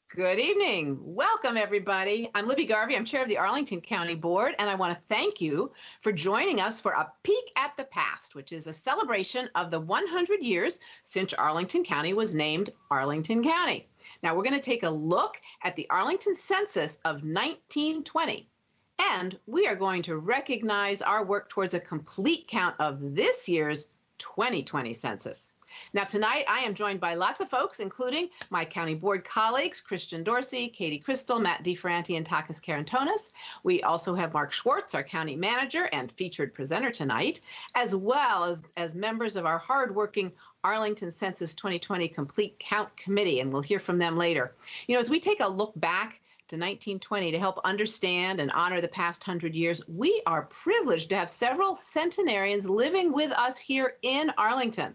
Good evening. Welcome, everybody. I'm Libby Garvey. I'm chair of the Arlington County Board, and I want to thank you for joining us for a peek at the past, which is a celebration of the 100 years since Arlington County was named Arlington County. Now, we're going to take a look at the Arlington Census of 1920, and we are going to recognize our work towards a complete count of this year's 2020 census. Now, tonight, I am joined by lots of folks, including my county board colleagues, Christian Dorsey, Katie Crystal, Matt DeFerranti, and Takis Karantonis. We also have Mark Schwartz, our county manager and featured presenter tonight, as well as members of our hardworking Arlington Census 2020 Complete Count Committee, and we'll hear from them later. As we take a look back to 1920 to help understand and honor the past 100 years, we are privileged to have several centenarians living with us here in Arlington.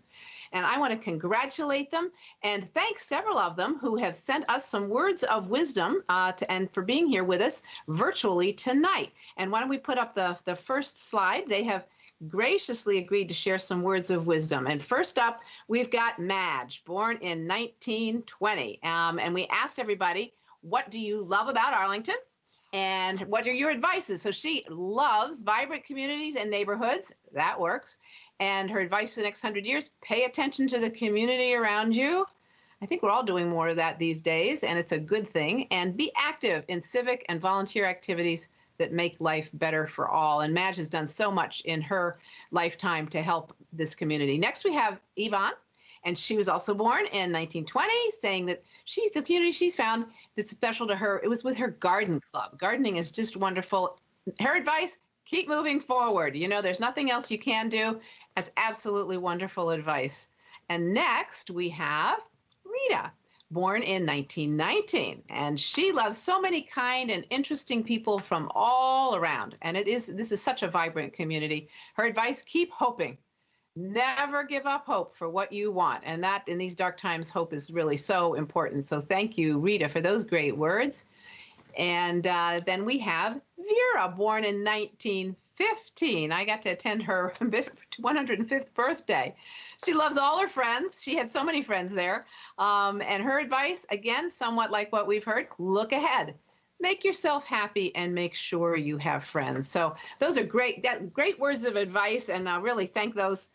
And I want to congratulate them and thank several of them who have sent us some words of wisdom and for being here with us virtually tonight. And why don't we put up the first slide? They have graciously agreed to share some words of wisdom. And first up, we've got Madge, born in 1920. And we asked everybody, what do you love about Arlington? And what are your advices? So she loves vibrant communities and neighborhoods. That works. And her advice for the next 100 years, pay attention to the community around you. I think we're all doing more of that these days, and it's a good thing. And be active in civic and volunteer activities that make life better for all. And Madge has done so much in her lifetime to help this community. Next, we have Yvonne. And she was also born in 1920, saying that the community she's found that's special to her, it was with her garden club. Gardening is just wonderful. Her advice, keep moving forward. There's nothing else you can do. That's absolutely wonderful advice. And next we have Rita, born in 1919. And she loves so many kind and interesting people from all around. And this is such a vibrant community. Her advice, keep hoping. Never give up hope for what you want. And that in these dark times, hope is really so important. So thank you, Rita, for those great words. And then we have Vera, born in 1915. I got to attend her 105th birthday. She loves all her friends. She had so many friends there. And her advice, again, somewhat like what we've heard, look ahead. Make yourself happy and make sure you have friends. So those are great words of advice, and I really thank those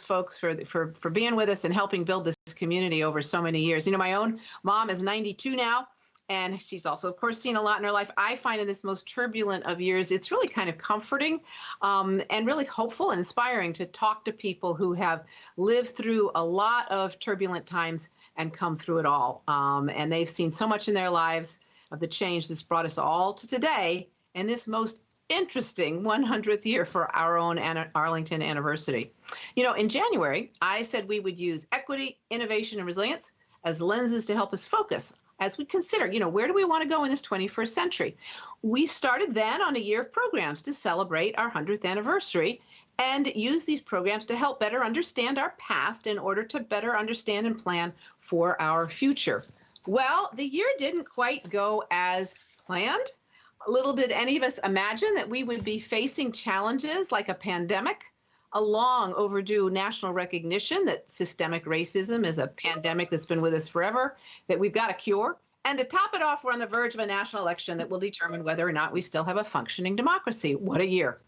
folks for being with us and helping build this community over so many years. My own mom is 92 now, and she's also, of course, seen a lot in her life. I find in this most turbulent of years, it's really kind of comforting and really hopeful and inspiring to talk to people who have lived through a lot of turbulent times and come through it all. And they've seen so much in their lives of the change that's brought us all to today and this most interesting 100th year for our own Arlington anniversary. In January, I said we would use equity, innovation, and resilience as lenses to help us focus as we consider, where do we want to go in this 21st century? We started then on a year of programs to celebrate our 100th anniversary and use these programs to help better understand our past in order to better understand and plan for our future. Well, the year didn't quite go as planned. Little did any of us imagine that we would be facing challenges like a pandemic, a long overdue national recognition that systemic racism is a pandemic that's been with us forever, that we've got a cure. And to top it off, we're on the verge of a national election that will determine whether or not we still have a functioning democracy. What a year.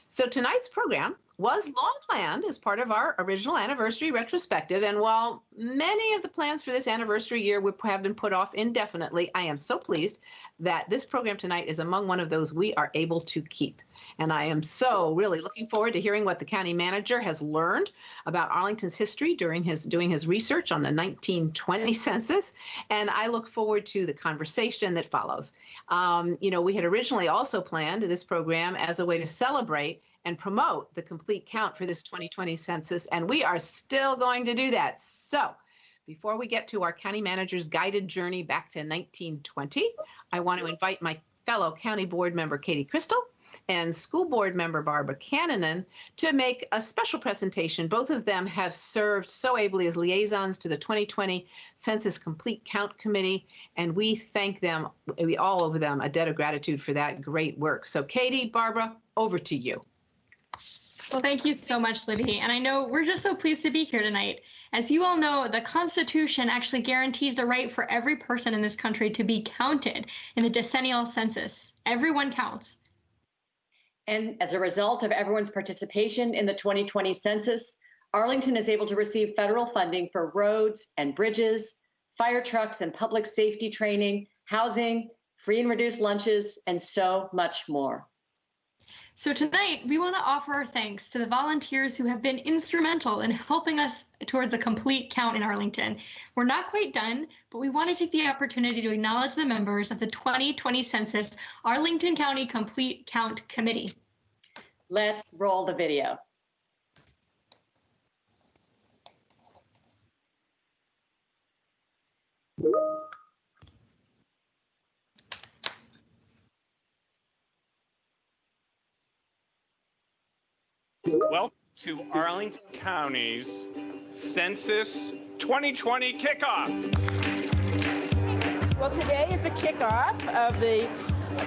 So tonight's program was long planned as part of our original anniversary retrospective. And while many of the plans for this anniversary year have been put off indefinitely, I am so pleased that this program tonight is among one of those we are able to keep. And I am so really looking forward to hearing what the county manager has learned about Arlington's history during doing his research on the 1920 census. And I look forward to the conversation that follows. We had originally also planned this program as a way to celebrate and promote the complete count for this 2020 census, and we are still going to do that. So before we get to our county manager's guided journey back to 1920, I want to invite my fellow county board member, Katie Crystal, and school board member, Barbara Cannonen, to make a special presentation. Both of them have served so ably as liaisons to the 2020 Census Complete Count Committee, and we thank them, we all owe them a debt of gratitude for that great work. So Katie, Barbara, over to you. Well, thank you so much, Libby. And I know we're just so pleased to be here tonight. As you all know, the Constitution actually guarantees the right for every person in this country to be counted in the decennial census. Everyone counts. And as a result of everyone's participation in the 2020 census, Arlington is able to receive federal funding for roads and bridges, fire trucks and public safety training, housing, free and reduced lunches, and so much more. So tonight, we want to offer our thanks to the volunteers who have been instrumental in helping us towards a complete count in Arlington. We're not quite done, but we want to take the opportunity to acknowledge the members of the 2020 Census Arlington County Complete Count Committee. Let's roll the video. Welcome to Arlington County's Census 2020 kickoff. Well, today is the kickoff of the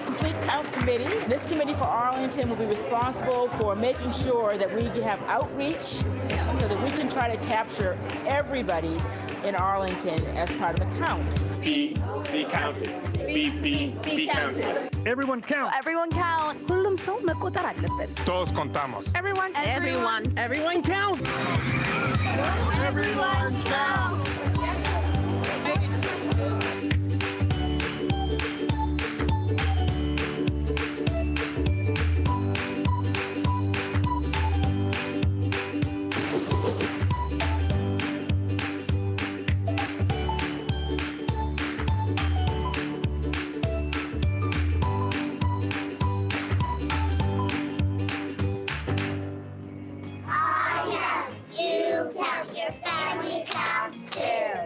Complete Count Committee. This committee for Arlington will be responsible for making sure that we have outreach so that we can try to capture everybody in Arlington as part of a count. Be counted. Be counted. Everyone count. Everyone count. Todos contamos. Everyone count. Everyone count. Everyone count.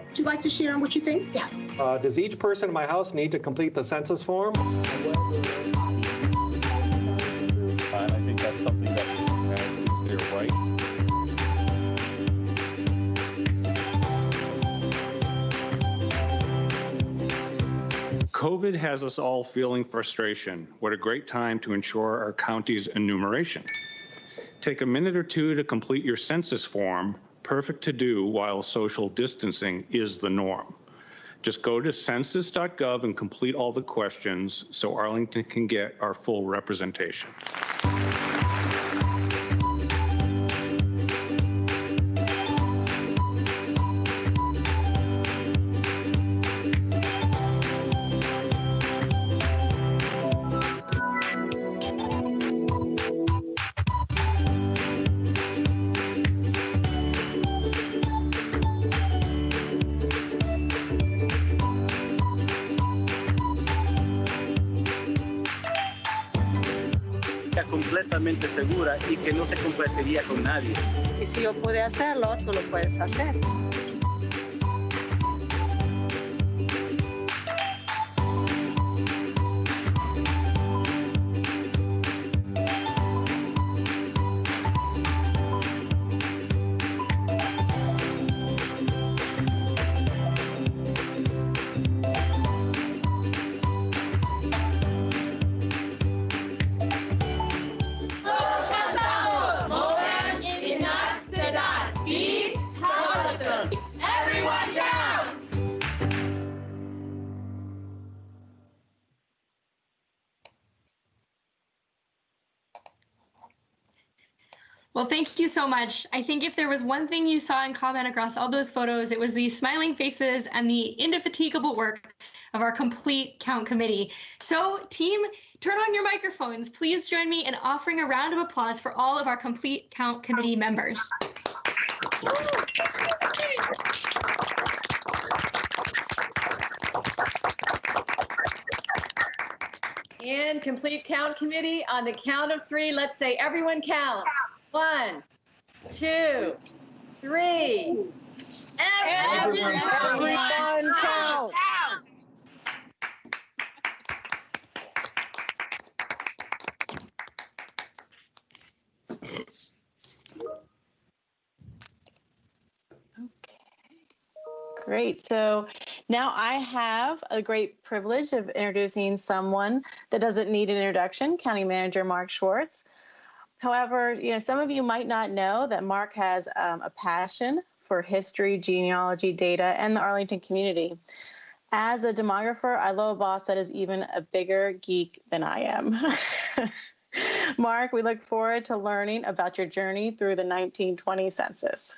Would you like to share what you think? Yes. Does each person in my house need to complete the census form? I think that's something that is their right. COVID has us all feeling frustration. What a great time to ensure our county's enumeration. Take a minute or two to complete your census form. Perfect to do while social distancing is the norm. Just go to census.gov and complete all the questions so Arlington can get our full representation. Completamente segura y que no se compartiría con nadie. Y si yo pude hacerlo, tú lo puedes hacer. Well, thank you so much. I think if there was one thing you saw in common across all those photos, it was the smiling faces and the indefatigable work of our Complete Count Committee. So team, turn on your microphones. Please join me in offering a round of applause for all of our Complete Count Committee members. And Complete Count Committee, on the count of three, let's say everyone counts. 1, 2, 3. Everyone counts. Great. So now I have a great privilege of introducing someone that doesn't need an introduction, County Manager Mark Schwartz. However, some of you might not know that Mark has a passion for history, genealogy, data, and the Arlington community. As a demographer, I love a boss that is even a bigger geek than I am. Mark, we look forward to learning about your journey through the 1920 census.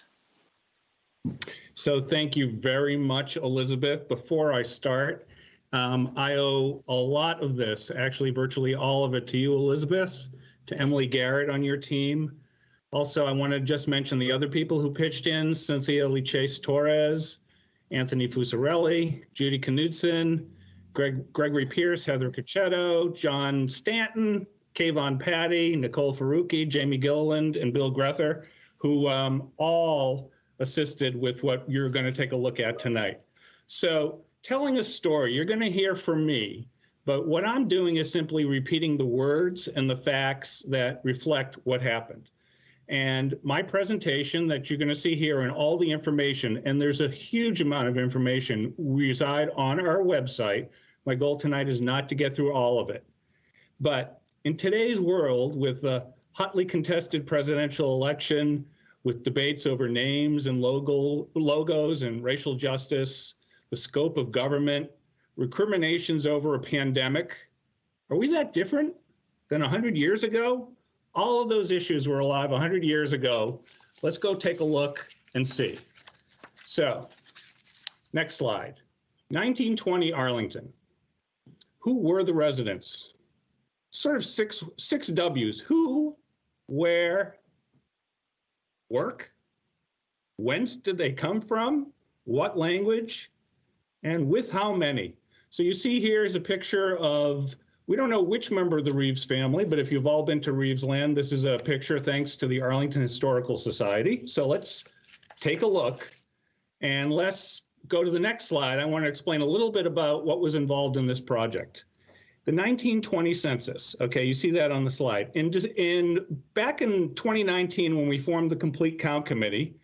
So thank you very much, Elizabeth. Before I start, I owe a lot of this, actually virtually all of it, to you, Elizabeth, to Emily Garrett on your team. Also, I want to just mention the other people who pitched in: Cynthia Lichase Torres, Anthony Fusarelli, Judy Knudsen, Gregory Pierce, Heather Cacchetto, John Stanton, Kayvon Patty, Nicole Faruqi, Jamie Gilliland, and Bill Grether, who all assisted with what you're going to take a look at tonight. So telling a story, you're going to hear from me, but what I'm doing is simply repeating the words and the facts that reflect what happened. And my presentation that you're going to see here and all the information, and there's a huge amount of information, reside on our website. My goal tonight is not to get through all of it. But in today's world, with the hotly contested presidential election, with debates over names and logos and racial justice, the scope of government, recriminations over a pandemic, are we that different than 100 years ago? All of those issues were alive 100 years ago. Let's go take a look and see. So, next slide. 1920 Arlington. Who were the residents? Sort of six W's. Who, where, work, whence did they come from, what language, and with how many. So you see here is a picture of, we don't know which member of the Reeves family, but if you've all been to Reeves Land, this is a picture thanks to the Arlington Historical Society. So let's take a look and let's go to the next slide. I want to explain a little bit about what was involved in this project. The 1920 census, okay, you see that on the slide. Back in 2019, when we formed the Complete Count Committee,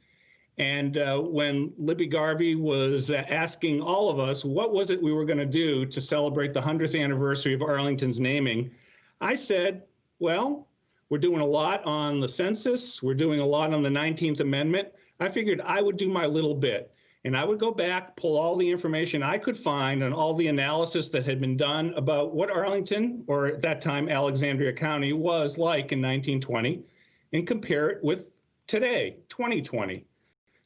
and when Libby Garvey was asking all of us what was it we were going to do to celebrate the 100th anniversary of Arlington's naming, I said, well, we're doing a lot on the census, we're doing a lot on the 19th Amendment. I figured I would do my little bit. And I would go back, pull all the information I could find on all the analysis that had been done about what Arlington, or at that time Alexandria County, was like in 1920, and compare it with today, 2020.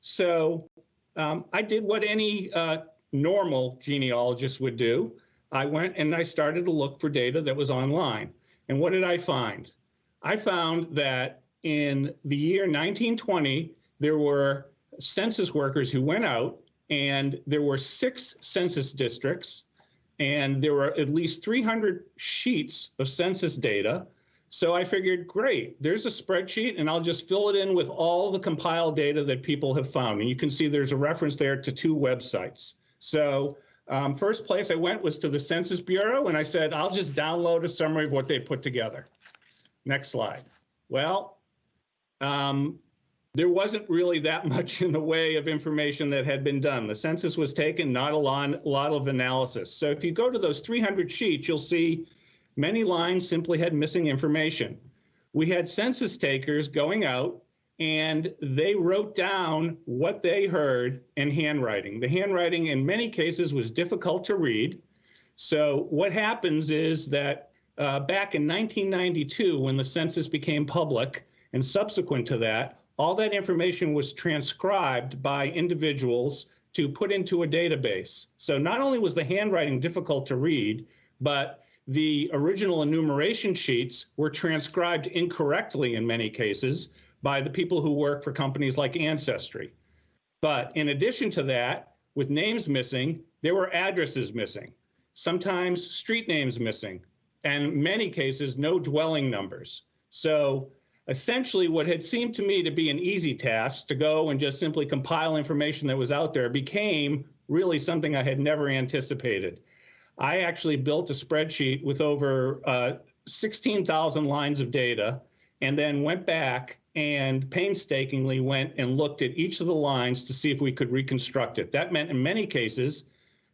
So I did what any normal genealogist would do. I went and I started to look for data that was online. And what did I find? I found that in the year 1920, there were census workers who went out, and there were 6 census districts, and there were at least 300 sheets of census data. So I figured, great, there's a spreadsheet, and I'll just fill it in with all the compiled data that people have found. And you can see there's a reference there to 2 websites. So first place I went was to the Census Bureau, and I said, I'll just download a summary of what they put together. Next slide. Well, there wasn't really that much in the way of information that had been done. The census was taken, not a lot of analysis. So if you go to those 300 sheets, you'll see many lines simply had missing information. We had census takers going out, and they wrote down what they heard in handwriting. The handwriting in many cases was difficult to read. So what happens is that back in 1992, when the census became public, and subsequent to that, all that information was transcribed by individuals to put into a database. So not only was the handwriting difficult to read, but the original enumeration sheets were transcribed incorrectly in many cases by the people who work for companies like Ancestry. But in addition to that, with names missing, there were addresses missing, sometimes street names missing, and in many cases, no dwelling numbers. So essentially, what had seemed to me to be an easy task, to go and just simply compile information that was out there, became really something I had never anticipated. I actually built a spreadsheet with over 16,000 lines of data, and then went back and painstakingly went and looked at each of the lines to see if we could reconstruct it. That meant in many cases,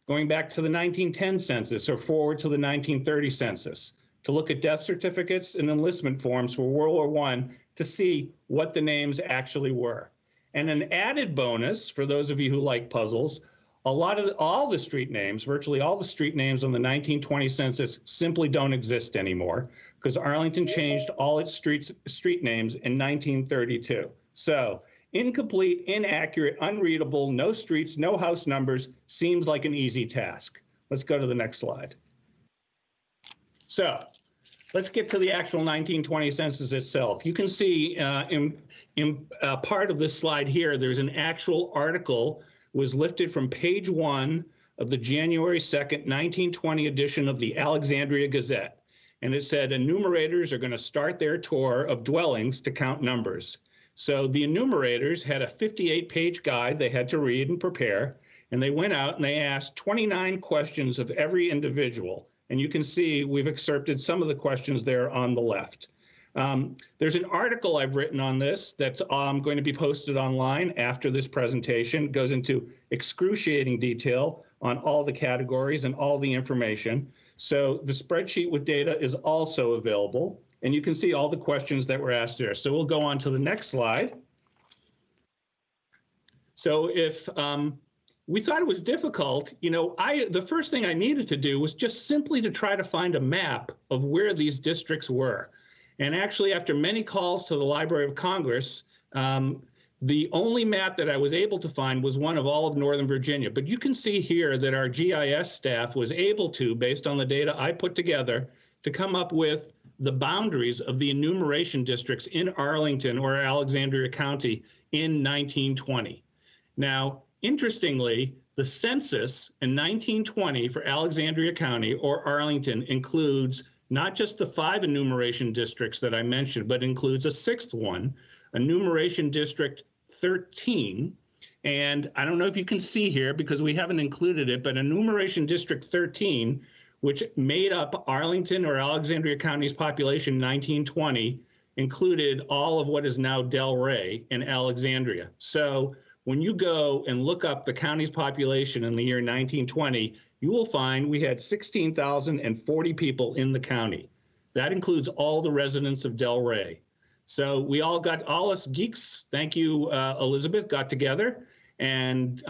going back to the 1910 census or forward to the 1930 census, to look at death certificates and enlistment forms for World War I to see what the names actually were. And an added bonus for those of you who like puzzles, all the street names, virtually all the street names on the 1920 census simply don't exist anymore because Arlington changed all its street names in 1932. So incomplete, inaccurate, unreadable, no streets, no house numbers seems like an easy task. Let's go to the next slide. So let's get to the actual 1920 census itself. You can see in part of this slide here, there's an actual article was lifted from page 1 of the January 2nd, 1920 edition of the Alexandria Gazette. And it said enumerators are going to start their tour of dwellings to count numbers. So the enumerators had a 58-page guide they had to read and prepare, and they went out and they asked 29 questions of every individual. And you can see we've excerpted some of the questions there on the left. There's an article I've written on this that's going to be posted online after this presentation. It goes into excruciating detail on all the categories and all the information. So the spreadsheet with data is also available, and you can see all the questions that were asked there. So we'll go on to the next slide. So if we thought it was difficult, you know, the first thing I needed to do was just simply to try to find a map of where these districts were. And actually, after many calls to the Library of Congress, the only map that I was able to find was one of all of Northern Virginia. But you can see here that our GIS staff was able to, based on the data I put together, to come up with the boundaries of the enumeration districts in Arlington or Alexandria County in 1920. Now, interestingly, the census in 1920 for Alexandria County or Arlington includes not just the 5 enumeration districts that I mentioned, but includes a 6th one, enumeration district 13. And I don't know if you can see here because we haven't included it, but enumeration district 13, which made up Arlington or Alexandria County's population in 1920, included all of what is now Delray and Alexandria. So when you go and look up the county's population in the year 1920, you will find we had 16,040 people in the county. That includes all the residents of Delray. So we all us geeks, thank you, Elizabeth, got together and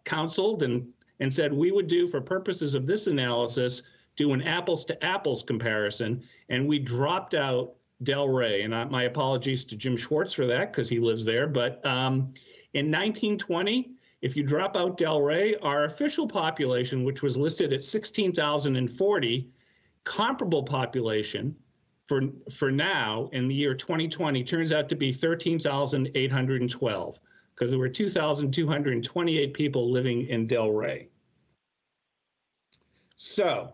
counseled and said we would do, for purposes of this analysis, do an apples to apples comparison. And we dropped out Delray. And my apologies to Jim Schwartz for that because he lives there. But in 1920, if you drop out Delray, our official population, which was listed at 16,040, comparable population for now in the year 2020 turns out to be 13,812 because there were 2,228 people living in Delray. So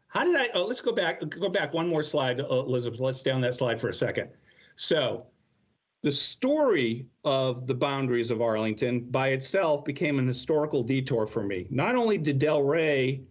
how did let's go back one more slide, Elizabeth. Let's stay on that slide for a second. So the story of the boundaries of Arlington by itself became an historical detour for me. Not only did Delray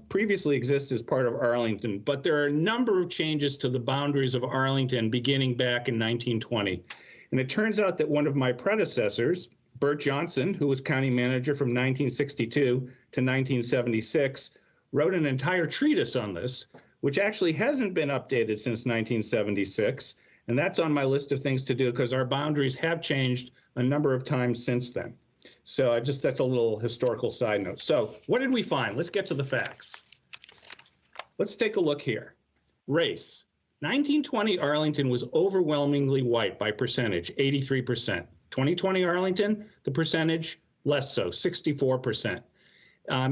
previously exist as part of Arlington, but there are a number of changes to the boundaries of Arlington beginning back in 1920. And it turns out that one of my predecessors, Bert Johnson, who was county manager from 1962 to 1976, wrote an entire treatise on this, which actually hasn't been updated since 1976. And that's on my list of things to do because our boundaries have changed a number of times since then. So that's a little historical side note. So what did we find? Let's get to the facts. Let's take a look here. Race. 1920 Arlington was overwhelmingly white by percentage, 83%. 2020 Arlington, the percentage less so, 64%.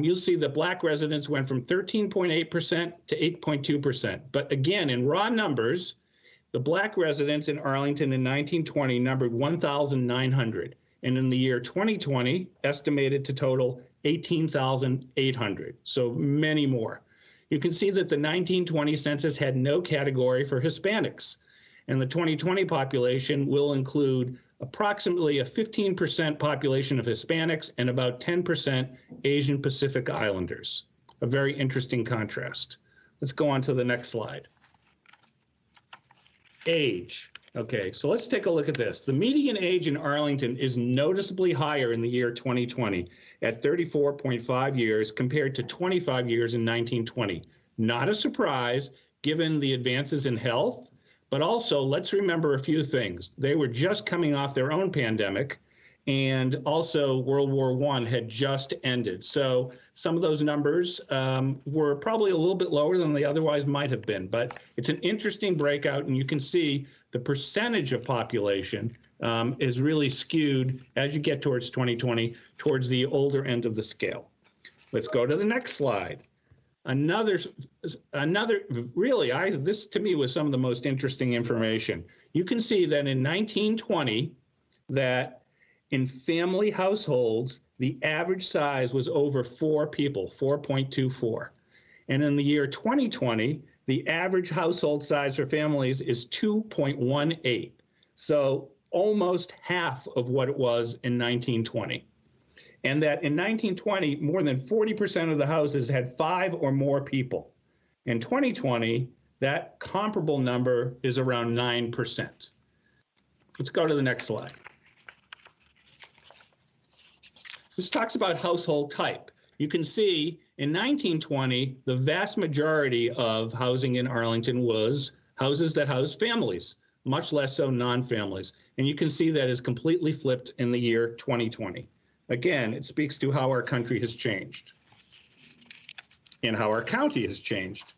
You'll see that Black residents went from 13.8% to 8.2%. But again, in raw numbers, the Black residents in Arlington in 1920 numbered 1,900, and in the year 2020, estimated to total 18,800, so many more. You can see that the 1920 census had no category for Hispanics, and the 2020 population will include approximately a 15% population of Hispanics and about 10% Asian Pacific Islanders. A very interesting contrast. Let's go on to the next slide. Age. Okay, so let's take a look at this. The median age in Arlington is noticeably higher in the year 2020 at 34.5 years compared to 25 years in 1920. Not a surprise, given the advances in health, but also let's remember a few things. They were just coming off their own pandemic, and also World War I had just ended. So some of those numbers were probably a little bit lower than they otherwise might have been, but it's an interesting breakout, and you can see the percentage of population is really skewed as you get towards 2020, towards the older end of the scale. Let's go to the next slide. Another really, this to me was some of the most interesting information. You can see that in 1920, that in family households, the average size was over 4 people, 4.24. And in the year 2020, the average household size for families is 2.18. So almost half of what it was in 1920. And that in 1920, more than 40% of the houses had 5 or more people. In 2020, that comparable number is around 9%. Let's go to the next slide. This talks about household type. You can see in 1920, the vast majority of housing in Arlington was houses that housed families, much less so non-families. And you can see that is completely flipped in the year 2020. Again, it speaks to how our country has changed and how our county has changed.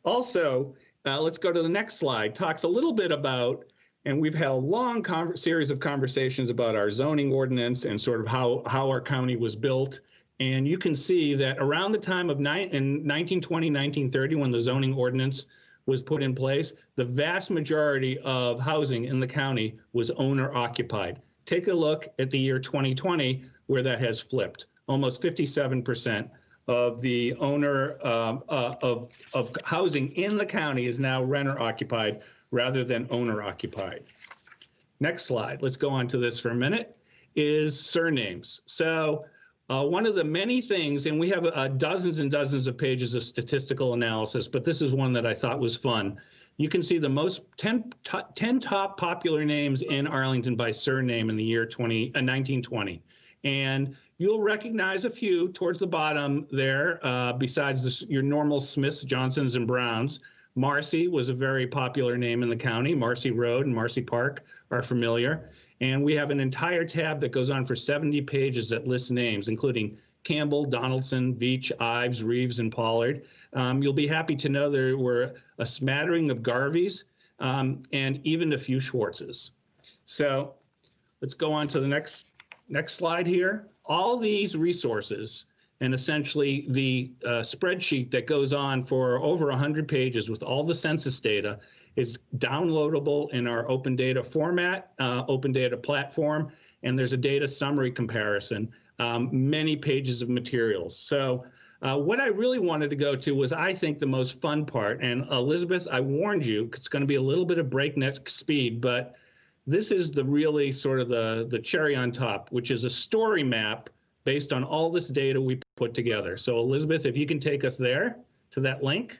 Also, let's go to the next slide. Talks a little bit about, and we've had a long series of conversations about our zoning ordinance and sort of how our county was built. And you can see that around the time of in 1920, 1930, when the zoning ordinance was put in place, the vast majority of housing in the county was owner occupied. Take a look at the year 2020, where that has flipped. Almost 57% of the owner of housing in the county is now renter occupied rather than owner occupied. Next slide, let's go on to this for a minute, is surnames. So one of the many things, and we have dozens and dozens of pages of statistical analysis, but this is one that I thought was fun. You can see the most 10 top popular names in Arlington by surname in the year 1920. And you'll recognize a few towards the bottom there, besides your normal Smiths, Johnsons, and Browns. Marcy was a very popular name in the county. Marcy Road and Marcy Park are familiar. And we have an entire tab that goes on for 70 pages that lists names, including Campbell, Donaldson, Veach, Ives, Reeves, and Pollard. You'll be happy to know there were a smattering of Garveys and even a few Schwartzes. So let's go on to the next slide here. All these resources and essentially the spreadsheet that goes on for over 100 pages with all the census data is downloadable in our open data format, open data platform, and there's a data summary comparison, many pages of materials. So what I really wanted to go to was, I think, the most fun part. And Elizabeth, I warned you, it's going to be a little bit of breakneck speed, but this is the really sort of the cherry on top, which is a story map based on all this data we put together. So Elizabeth, if you can take us there to that link.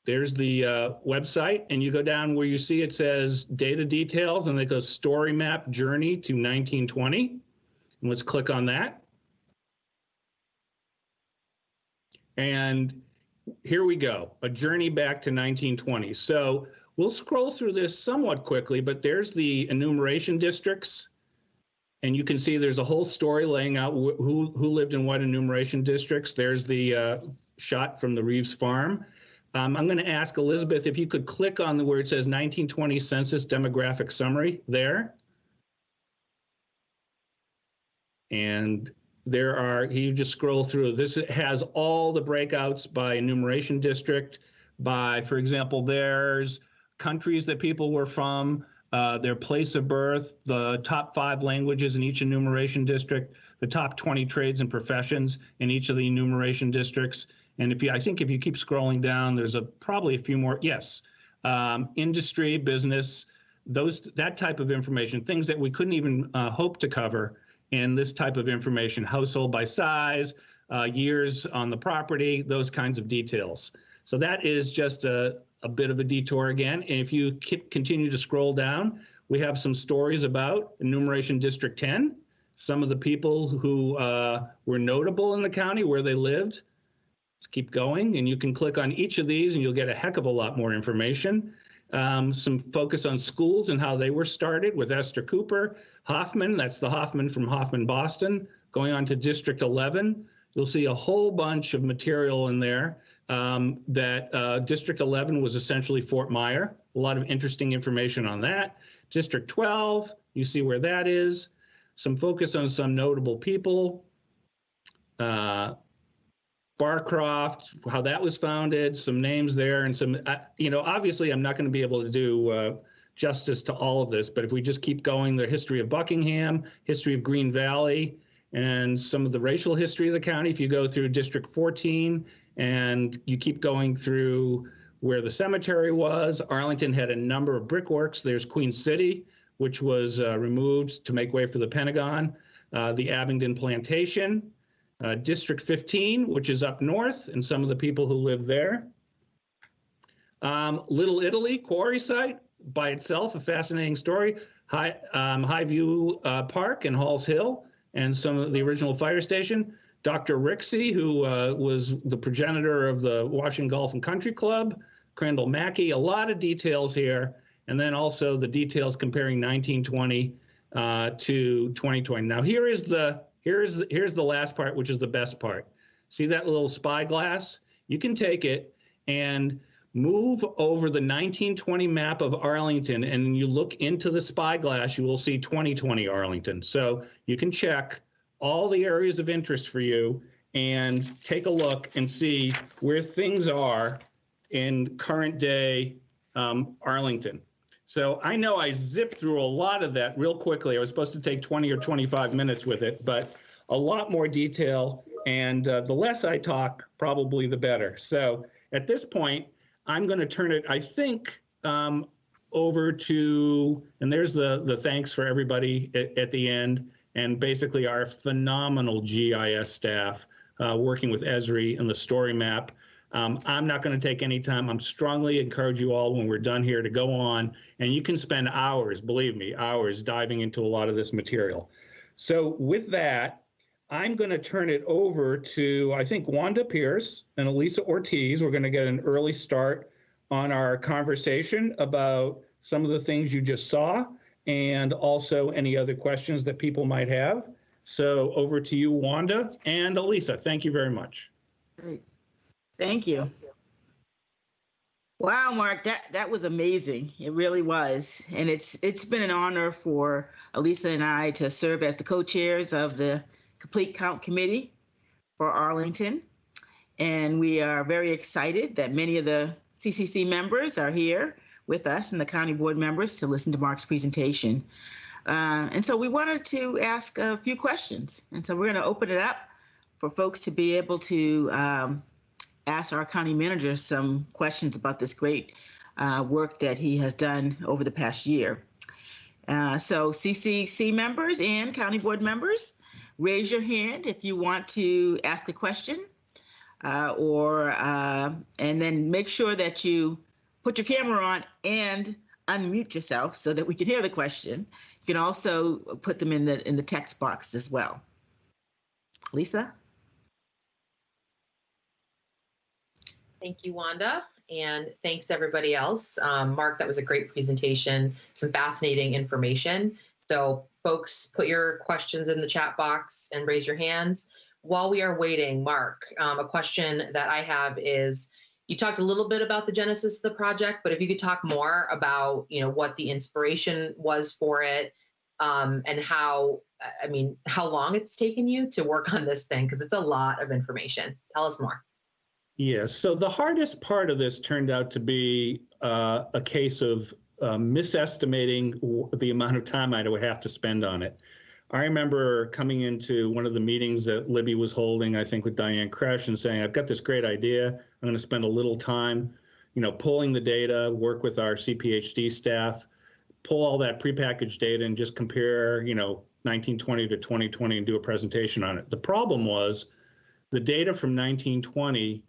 There's the website, and you go down where you see it says data details, and it goes story map journey to 1920. And let's click on that. And here we go, a journey back to 1920. So we'll scroll through this somewhat quickly, but there's the enumeration districts. And you can see there's a whole story laying out who lived in what enumeration districts. There's the shot from the Reeves farm. I'm going to ask Elizabeth if you could click on where it says 1920 Census Demographic Summary there. And you just scroll through. This has all the breakouts by enumeration district, by, for example, there's countries that people were from, their place of birth, the top 5 languages in each enumeration district, the top 20 trades and professions in each of the enumeration districts. And I think if you keep scrolling down, there's probably a few more. Yes, industry, business, that type of information, things that we couldn't even hope to cover in this type of information, household by size, years on the property, those kinds of details. So that is just a bit of a detour again. And if you continue to scroll down, we have some stories about Enumeration District 10, some of the people who were notable in the county, where they lived. Let's keep going, and you can click on each of these and you'll get a heck of a lot more information. Some focus on schools and how they were started with Esther Cooper. Hoffman, that's the Hoffman from Hoffman, Boston. Going on to District 11, you'll see a whole bunch of material in there that District 11 was essentially Fort Myer. A lot of interesting information on that. District 12, you see where that is. Some focus on some notable people. Barcroft, how that was founded, some names there, and some, obviously I'm not going to be able to do justice to all of this, but if we just keep going, the history of Buckingham, history of Green Valley, and some of the racial history of the county, if you go through District 14 and you keep going through where the cemetery was, Arlington had a number of brickworks. There's Queen City, which was removed to make way for the Pentagon, the Abingdon Plantation, District 15, which is up north, and some of the people who live there. Little Italy quarry site by itself, a fascinating story. Highview Park and Halls Hill, and some of the original fire station. Dr. Rixey, who was the progenitor of the Washington Golf and Country Club. Crandall Mackey, a lot of details here, and then also the details comparing 1920 to 2020. Now here's the last part, which is the best part. See that little spyglass? You can take it and move over the 1920 map of Arlington, and you look into the spyglass, you will see 2020 Arlington. So you can check all the areas of interest for you and take a look and see where things are in current day Arlington. So I know I zipped through a lot of that real quickly. I was supposed to take 20 or 25 minutes with it, but a lot more detail, and the less I talk, probably the better. So at this point, I'm going to turn it, I think, over to, and there's the thanks for everybody at the end, and basically our phenomenal GIS staff working with Esri and the story map. I'm not going to take any time. I'm strongly encourage you all when we're done here to go on, and you can spend hours, believe me, hours diving into a lot of this material. So with that, I'm going to turn it over to, I think, Wanda Pierce and Elisa Ortiz. We're going to get an early start on our conversation about some of the things you just saw, and also any other questions that people might have. So over to you, Wanda and Elisa. Thank you very much. Great. Thank you. Wow, Mark, that was amazing. It really was. And it's been an honor for Elisa and I to serve as the co-chairs of the Complete Count Committee for Arlington. And we are very excited that many of the CCC members are here with us and the county board members to listen to Mark's presentation. And so we wanted to ask a few questions. And so we're going to open it up for folks to be able to ask our county manager some questions about this great work that he has done over the past year. So CCC members and county board members, raise your hand if you want to ask a question, and then make sure that you put your camera on and unmute yourself so that we can hear the question. You can also put them in the text box as well. Lisa? Thank you, Wanda, and thanks everybody else. Mark, that was a great presentation, some fascinating information. So folks, put your questions in the chat box and raise your hands. While we are waiting, Mark, a question that I have is, you talked a little bit about the genesis of the project, but if you could talk more about, what the inspiration was for it, and how long it's taken you to work on this thing, because it's a lot of information. Tell us more. Yes, so the hardest part of this turned out to be a case of misestimating the amount of time I would have to spend on it. I remember coming into one of the meetings that Libby was holding, I think with Diane Kresh, and saying, I've got this great idea. I'm going to spend a little time, pulling the data, work with our CPHD staff, pull all that prepackaged data and just compare, 1920 to 2020 and do a presentation on it. The problem was the data from 1920,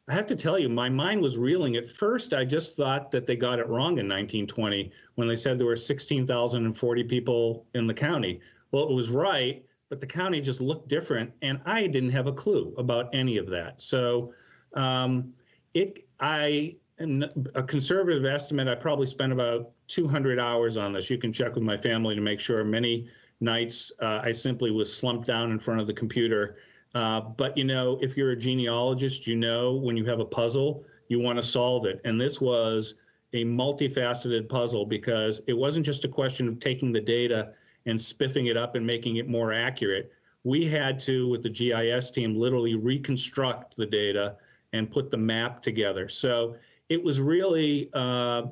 I have to tell you, my mind was reeling. At first, I just thought that they got it wrong in 1920 when they said there were 16,040 people in the county. Well, it was right, but the county just looked different, and I didn't have a clue about any of that. So I am a conservative estimate. I probably spent about 200 hours on this. You can check with my family to make sure. Many nights I simply was slumped down in front of the computer. But if you're a genealogist, when you have a puzzle, you want to solve it. And this was a multifaceted puzzle because it wasn't just a question of taking the data and spiffing it up and making it more accurate. We had to, with the GIS team, literally reconstruct the data and put the map together. So it was really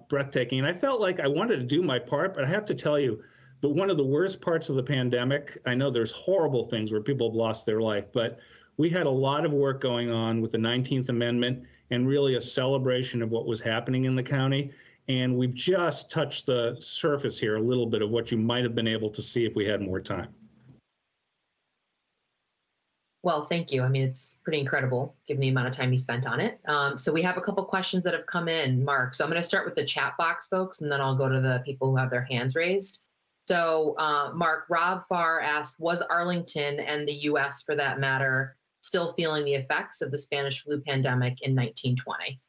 breathtaking. And I felt like I wanted to do my part, but I have to tell you, one of the worst parts of the pandemic, I know there's horrible things where people have lost their life, but we had a lot of work going on with the 19th Amendment and really a celebration of what was happening in the county. And we've just touched the surface here a little bit of what you might have been able to see if we had more time. Well, thank you. I mean, it's pretty incredible given the amount of time you spent on it. So we have a couple questions that have come in, Mark. So I'm going to start with the chat box, folks, and then I'll go to the people who have their hands raised. So Mark, Rob Farr asked, was Arlington and the U.S. for that matter still feeling the effects of the Spanish flu pandemic in 1920?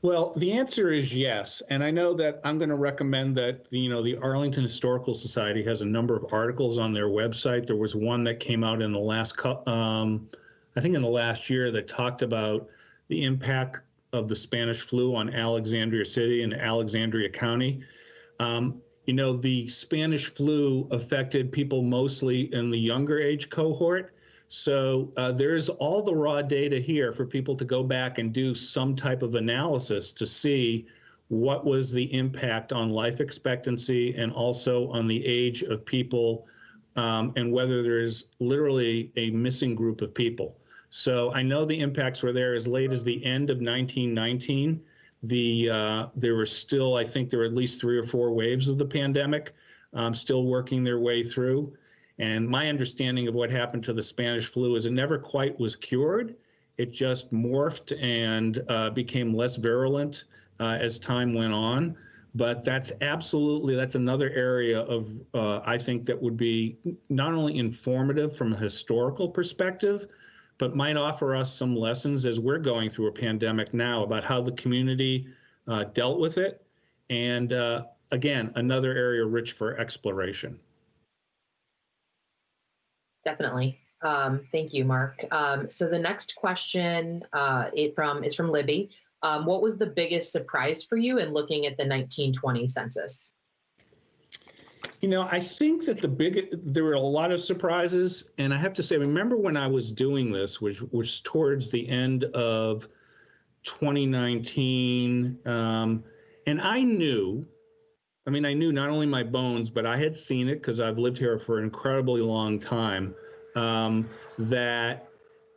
Well, the answer is yes. And I know that I'm going to recommend that, the Arlington Historical Society has a number of articles on their website. There was one that came out in the last, I think in the last year, that talked about the impact of the Spanish flu on Alexandria City and Alexandria County. The Spanish flu affected people mostly in the younger age cohort. So there's all the raw data here for people to go back and do some type of analysis to see what was the impact on life expectancy and also on the age of people and whether there's literally a missing group of people. So I know the impacts were there as late as the end of 1919. There were still, I think there were at least 3 or 4 waves of the pandemic still working their way through. And my understanding of what happened to the Spanish flu is it never quite was cured. It just morphed and became less virulent as time went on. But that's another area of, I think, that would be not only informative from a historical perspective, but might offer us some lessons as we're going through a pandemic now about how the community dealt with it. And again, another area rich for exploration. Definitely. Thank you, Mark. So the next question is from Libby. What was the biggest surprise for you in looking at the 1920 census? I think that there were a lot of surprises. And I have to say, remember when I was doing this, which was towards the end of 2019, and I knew not only my bones, but I had seen it because I've lived here for an incredibly long time, that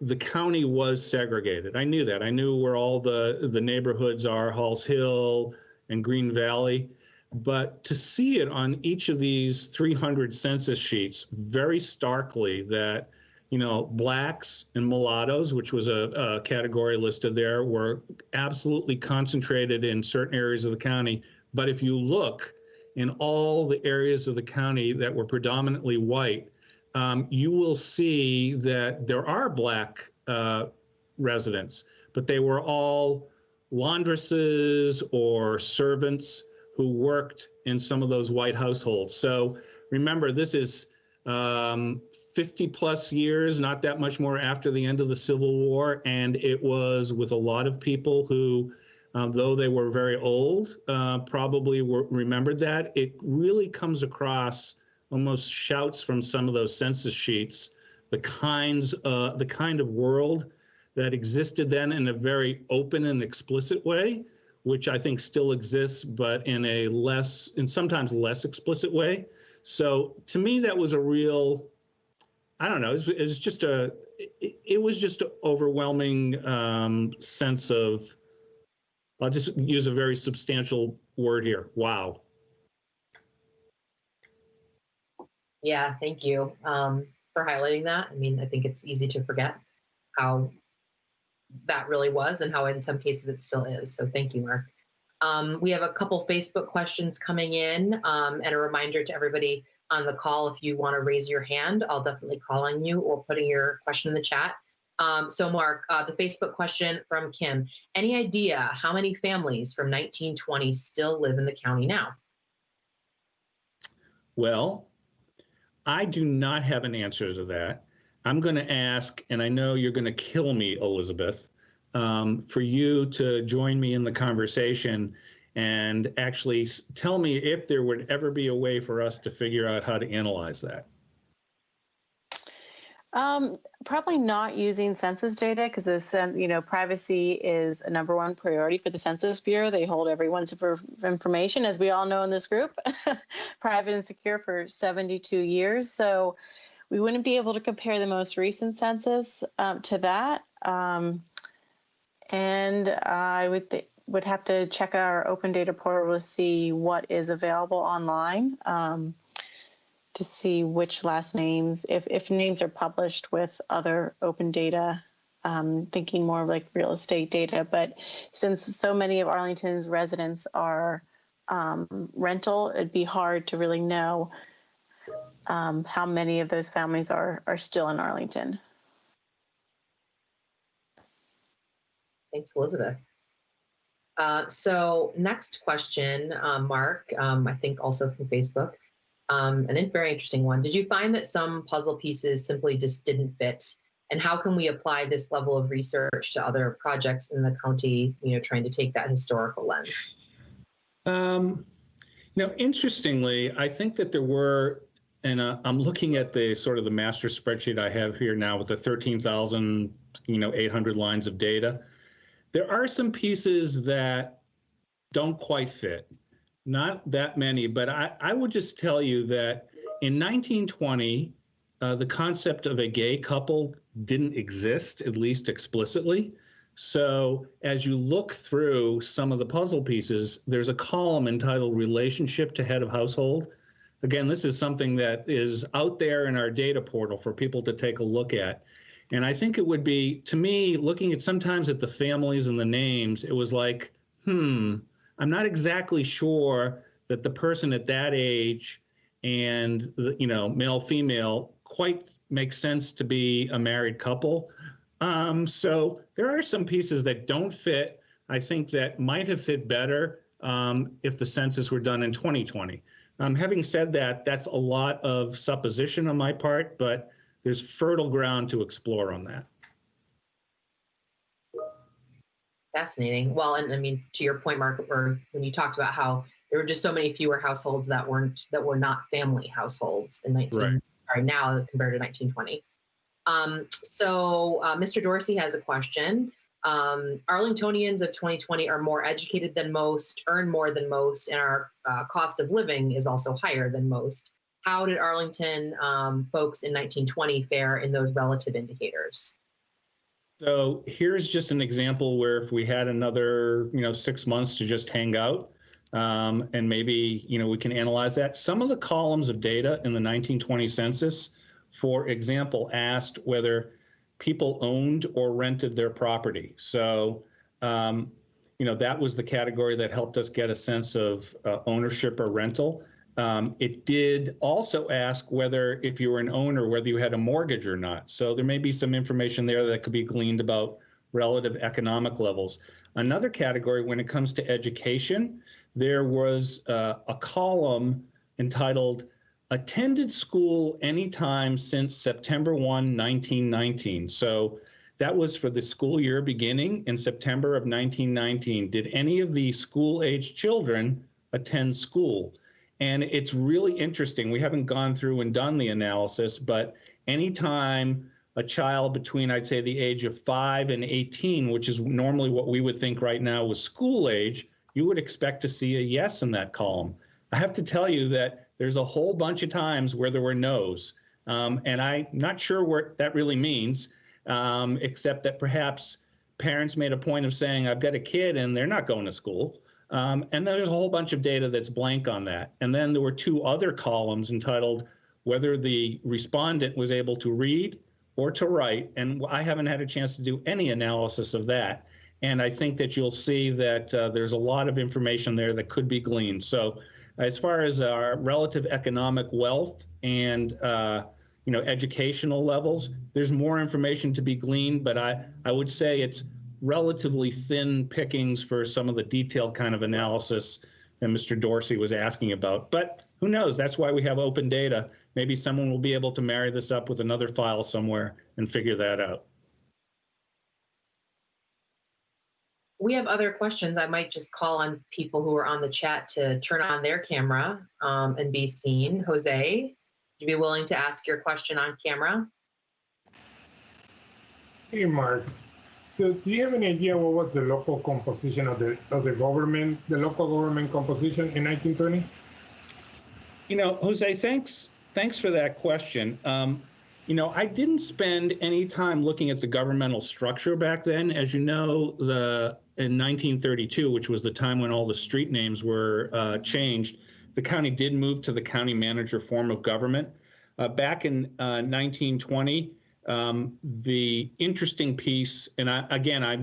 the county was segregated. I knew that. I knew where all the neighborhoods are, Halls Hill and Green Valley. But to see it on each of these 300 census sheets very starkly that, blacks and mulattoes, which was a category listed there, were absolutely concentrated in certain areas of the county. But if you look in all the areas of the county that were predominantly white, you will see that there are black residents, but they were all laundresses or servants who worked in some of those white households. So remember, this is 50 plus years, not that much more after the end of the Civil War. And it was with a lot of people who, though they were very old, probably remembered that. It really comes across, almost shouts from some of those census sheets, the kind of world that existed then in a very open and explicit way, which I think still exists, but in a sometimes less explicit way. So to me, that was a real, I don't know, it was just an overwhelming sense of, I'll just use a very substantial word here, wow. Yeah, thank you for highlighting that. I mean, I think it's easy to forget how that really was and how in some cases it still is. So thank you, Mark. We have a couple Facebook questions coming in, and a reminder to everybody on the call, if you want to raise your hand, I'll definitely call on you, or putting your question in the chat. So Mark, the Facebook question from Kim, any idea how many families from 1920 still live in the county now? Well, I do not have an answer to that. I'm going to ask, and I know you're going to kill me, Elizabeth, for you to join me in the conversation and actually tell me if there would ever be a way for us to figure out how to analyze that. Probably not using census data because privacy is a #1 priority for the Census Bureau. They hold everyone's information, as we all know in this group, private and secure for 72 years. So we wouldn't be able to compare the most recent census to that. And I would have to check our open data portal to see what is available online. To see which last names, if names are published with other open data, thinking more like real estate data. But since so many of Arlington's residents are rental, it'd be hard to really know how many of those families are still in Arlington. Thanks, Elizabeth. So next question, Mark, I think also from Facebook. And a very interesting one. Did you find that some puzzle pieces simply just didn't fit? And how can we apply this level of research to other projects in the county, trying to take that historical lens? Interestingly, I think that there were, and I'm looking at the sort of the master spreadsheet I have here now with the 13,800 lines of data. There are some pieces that don't quite fit. Not that many, but I would just tell you that in 1920, the concept of a gay couple didn't exist, at least explicitly. So as you look through some of the puzzle pieces, there's a column entitled Relationship to Head of Household. Again, this is something that is out there in our data portal for people to take a look at. And I think it would be, to me, looking at sometimes at the families and the names, it was like, I'm not exactly sure that the person at that age and male, female quite makes sense to be a married couple. So there are some pieces that don't fit. I think that might have fit better if the census were done in 2020. Having said that, that's a lot of supposition on my part, but there's fertile ground to explore on that. Fascinating. Well, and I mean, to your point, Mark, or when you talked about how there were just so many fewer households that were not family households in now compared to 1920. So Mr. Dorsey has a question. Arlingtonians of 2020 are more educated than most, earn more than most, and our cost of living is also higher than most. How did Arlington folks in 1920 fare in those relative indicators? So here's just an example where if we had another, 6 months to just hang out, and maybe, we can analyze that. Some of the columns of data in the 1920 census, for example, asked whether people owned or rented their property. So, that was the category that helped us get a sense of ownership or rental. It did also ask whether, if you were an owner, whether you had a mortgage or not. So there may be some information there that could be gleaned about relative economic levels. Another category, when it comes to education, there was a column entitled Attended School Anytime Since September 1, 1919. So that was for the school year beginning in September of 1919. Did any of the school-age children attend school? And it's really interesting. We haven't gone through and done the analysis, but anytime a child between, I'd say, the age of 5 and 18, which is normally what we would think right now was school age, you would expect to see a yes in that column. I have to tell you that there's a whole bunch of times where there were no's. And I'm not sure what that really means, except that perhaps parents made a point of saying, I've got a kid and they're not going to school. And there's a whole bunch of data that's blank on that. And then there were two other columns entitled whether the respondent was able to read or to write. And I haven't had a chance to do any analysis of that. And I think that you'll see that there's a lot of information there that could be gleaned. So as far as our relative economic wealth and educational levels. There's more information to be gleaned, but I would say it's relatively thin pickings for some of the detailed kind of analysis that Mr. Dorsey was asking about. But who knows? That's why we have open data. Maybe someone will be able to marry this up with another file somewhere and figure that out. We have other questions. I might just call on people who are on the chat to turn on their camera and be seen. Jose, would you be willing to ask your question on camera? Hey, Mark. So do you have any idea what was the local composition of the government, the local government composition in 1920? Jose, thanks for that question. I didn't spend any time looking at the governmental structure back then. As you know, in 1932, which was the time when all the street names were changed, the county did move to the county manager form of government. Back in 1920, the interesting piece, and I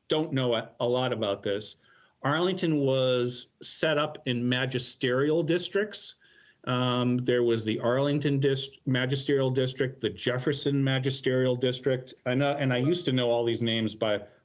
don't know a lot about this. Arlington was set up in magisterial districts. There was the Arlington Magisterial District, the Jefferson Magisterial District. And I used to know all these names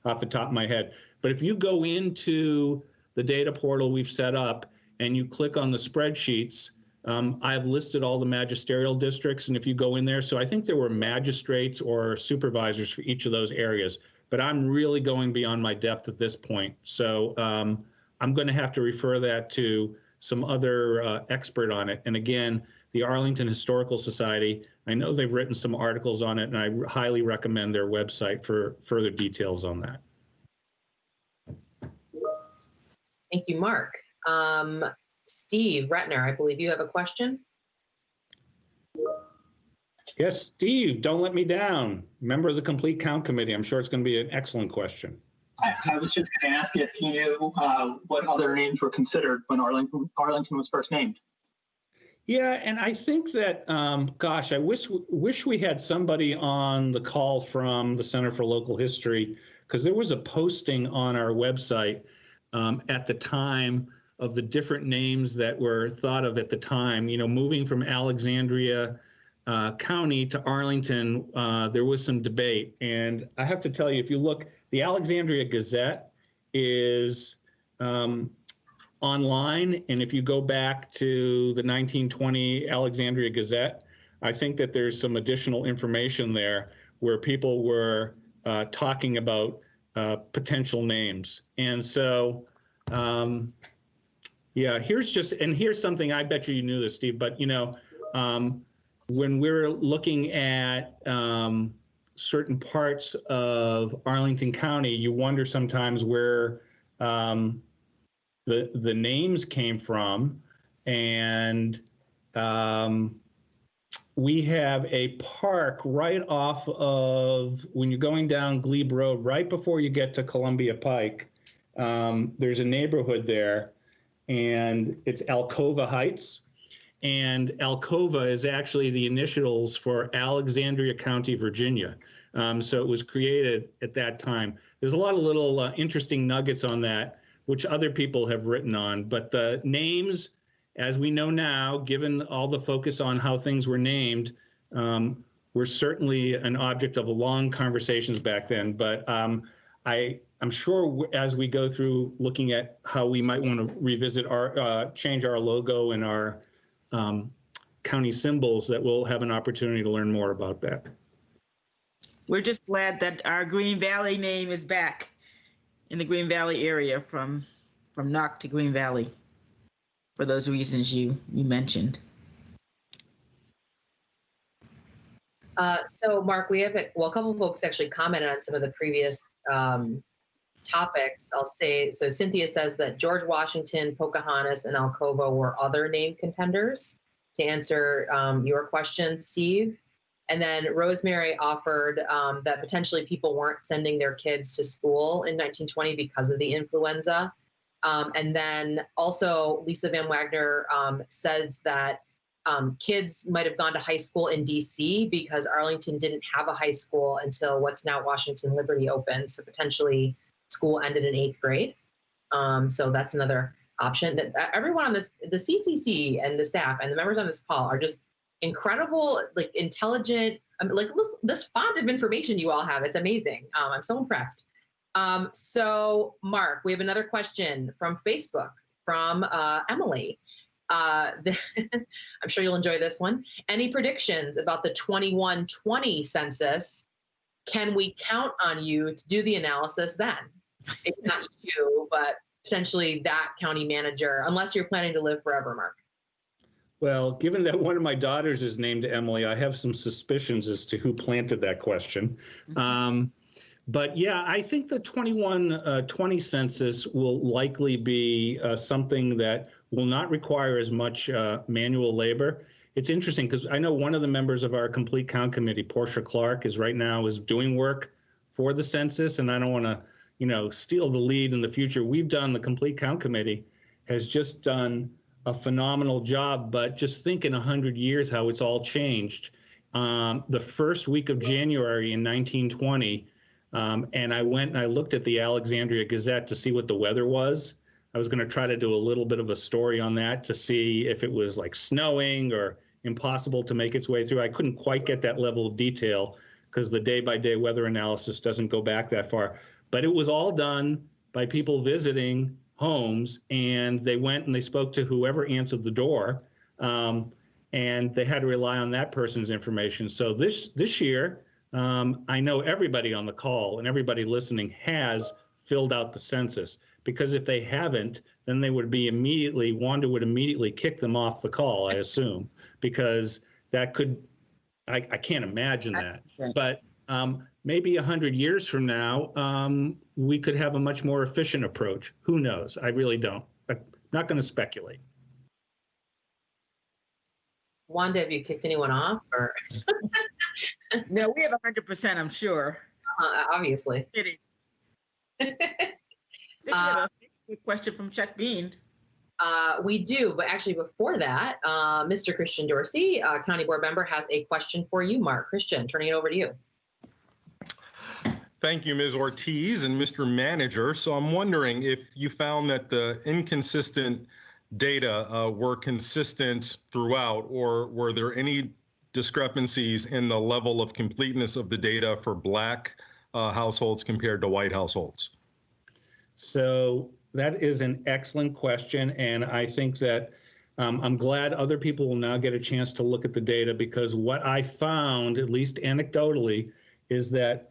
off the top of my head. But if you go into the data portal we've set up and you click on the spreadsheets, I've listed all the magisterial districts. And if you go in there, so I think there were magistrates or supervisors for each of those areas. But I'm really going beyond my depth at this point. So I'm going to have to refer that to some other expert on it. And again, the Arlington Historical Society, I know they've written some articles on it, and I highly recommend their website for further details on that. Thank you, Mark. Steve Retner, I believe you have a question. Yes, Steve, don't let me down. Member of the Complete Count Committee. I'm sure it's going to be an excellent question. I was just going to ask if you knew what other names were considered when Arlington was first named. Yeah, and I think that, gosh, I wish we had somebody on the call from the Center for Local History, because there was a posting on our website at the time of the different names that were thought of at the time. Moving from Alexandria County to Arlington, there was some debate. And I have to tell you, if you look, the Alexandria Gazette is online. And if you go back to the 1920 Alexandria Gazette, I think that there's some additional information there where people were talking about potential names. And so, yeah, here's something, I bet you knew this, Steve, but when we're looking at certain parts of Arlington County, you wonder sometimes where the names came from. And we have a park right off of, when you're going down Glebe Road, right before you get to Columbia Pike, there's a neighborhood there, and it's Alcova Heights. And Alcova is actually the initials for Alexandria County, Virginia. So it was created at that time. There's a lot of little interesting nuggets on that, which other people have written on. But the names, as we know now, given all the focus on how things were named, were certainly an object of long conversations back then. But I'm sure as we go through looking at how we might want to revisit change our logo and our county symbols, that we'll have an opportunity to learn more about that. We're just glad that our Green Valley name is back in the Green Valley area, from Knox to Green Valley, for those reasons you mentioned. So Mark, we have a couple of folks actually commented on some of the previous topics. I'll say, so Cynthia says that George Washington, Pocahontas, and Alcova were other name contenders to answer your question, Steve. And then Rosemary offered that potentially people weren't sending their kids to school in 1920 because of the influenza. And then also Lisa Van Wagner says that kids might have gone to high school in DC because Arlington didn't have a high school until what's now Washington Liberty opened. So potentially school ended in 8th grade. So that's another option. That everyone on the CCC and the staff and the members on this call are just incredible, like intelligent, like this font of information you all have. It's amazing. I'm so impressed. So Mark, we have another question from Facebook from Emily. I'm sure you'll enjoy this one. Any predictions about the 2120 census? Can we count on you to do the analysis then? It's not you, but potentially that county manager, unless you're planning to live forever, Mark. Well, given that one of my daughters is named Emily, I have some suspicions as to who planted that question. But yeah, I think the 2120 census will likely be something that will not require as much manual labor. It's interesting because I know one of the members of our Complete Count Committee, Portia Clark, is doing work for the census, and I don't want to, steal the lead in the future. The Complete Count Committee has just done a phenomenal job, but just think in 100 years how it's all changed. The first week of January in 1920, and I went and I looked at the Alexandria Gazette to see what the weather was. I was going to try to do a little bit of a story on that to see if it was like snowing or impossible to make its way through. I couldn't quite get that level of detail because the day-by-day weather analysis doesn't go back that far. But it was all done by people visiting homes, and they went and they spoke to whoever answered the door, and they had to rely on that person's information. So this year, I know everybody on the call and everybody listening has filled out the census, because if they haven't, then they would be Wanda would immediately kick them off the call, I assume, because that could, I can't imagine that. But maybe 100 years from now, we could have a much more efficient approach. Who knows? I really don't. I'm not going to speculate. Wanda, have you kicked anyone off? Or No, we have 100%, I'm sure. Obviously. We have a question from Chuck Bean. We do, but actually before that, Mr. Christian Dorsey, County Board member, has a question for you, Mark. Christian, turning it over to you. Thank you, Ms. Ortiz and Mr. Manager. So I'm wondering if you found that the inconsistent data were consistent throughout, or were there any discrepancies in the level of completeness of the data for Black households compared to white households? So that is an excellent question, and I think that I'm glad other people will now get a chance to look at the data, because what I found, at least anecdotally, is that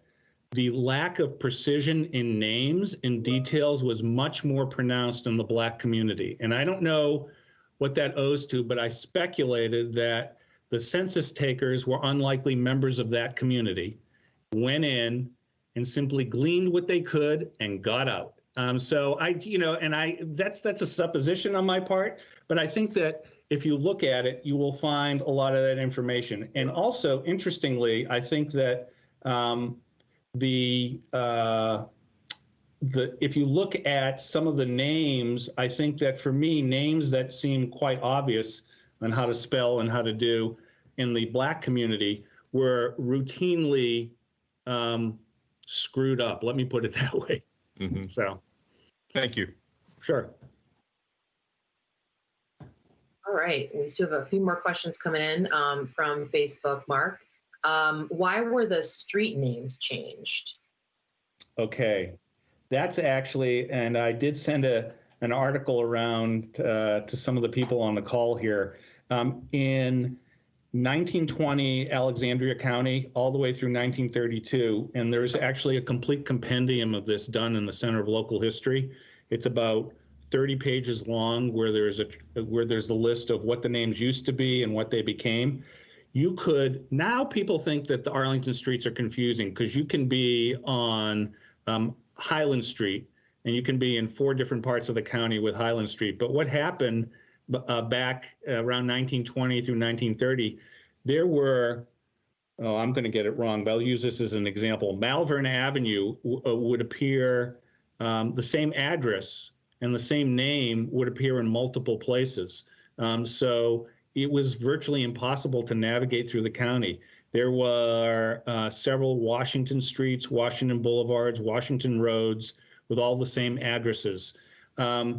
the lack of precision in names and details was much more pronounced in the Black community. And I don't know what that owes to, but I speculated that the census takers were unlikely members of that community, went in and simply gleaned what they could and got out. So that's a supposition on my part, but I think that if you look at it, you will find a lot of that information. And also, interestingly, I think that if you look at some of the names, I think that for me, names that seem quite obvious on how to spell and how to do in the Black community were routinely screwed up. Let me put it that way. Mm-hmm. So, thank you. Sure. All right, we still have a few more questions coming in from Facebook, Mark. Why were the street names changed? Okay, that's actually, and I did send an article around to some of the people on the call here. In 1920, Alexandria County, all the way through 1932, and there's actually a complete compendium of this done in the Center of Local History. It's about 30 pages long, where there's the list of what the names used to be and what they became. Now people think that the Arlington streets are confusing, because you can be on Highland Street and you can be in 4 different parts of the county with Highland Street. But what happened back around 1920 through 1930, there were, I'm going to get it wrong, but I'll use this as an example. Malvern Avenue would appear, the same address and the same name would appear in multiple places. So it was virtually impossible to navigate through the county. There were several Washington streets, Washington boulevards, Washington roads with all the same addresses. A